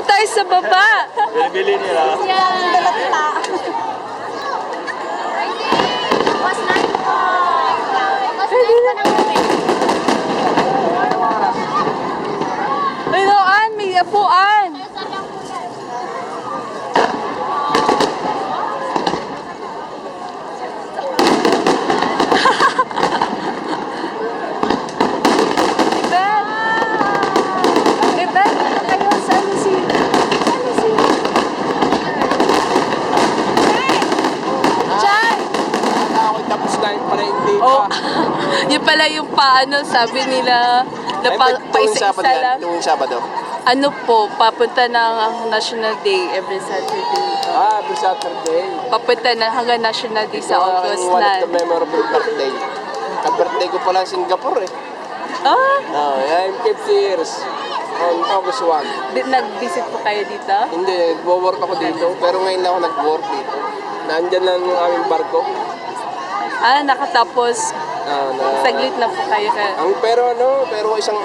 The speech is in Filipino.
tayo sa baba. Bili nila. Ay, Noan, may apuan. Bebet, ayaw sa ano si... Chay! Ako tapos na yung pala hindi Oh, pa. yun pala yung paano, sabi nila, na paisa-isa lang. Tuwing Sabado. Ano po, papunta ng National Day every Saturday. Every Saturday. Papunta na hanggang National Day sa August One of the 9. memorable birthday. Ka-birthday ko pala Singapore eh. Ah, I'm 50 years. On August 1. nag-visit po kayo dito? Hindi, nag-work ako dito. Pero ngayon lang ako nag-work dito. Nandyan lang yung aming barko. Ah, nakatapos. Saglit na po kayo. Pero isang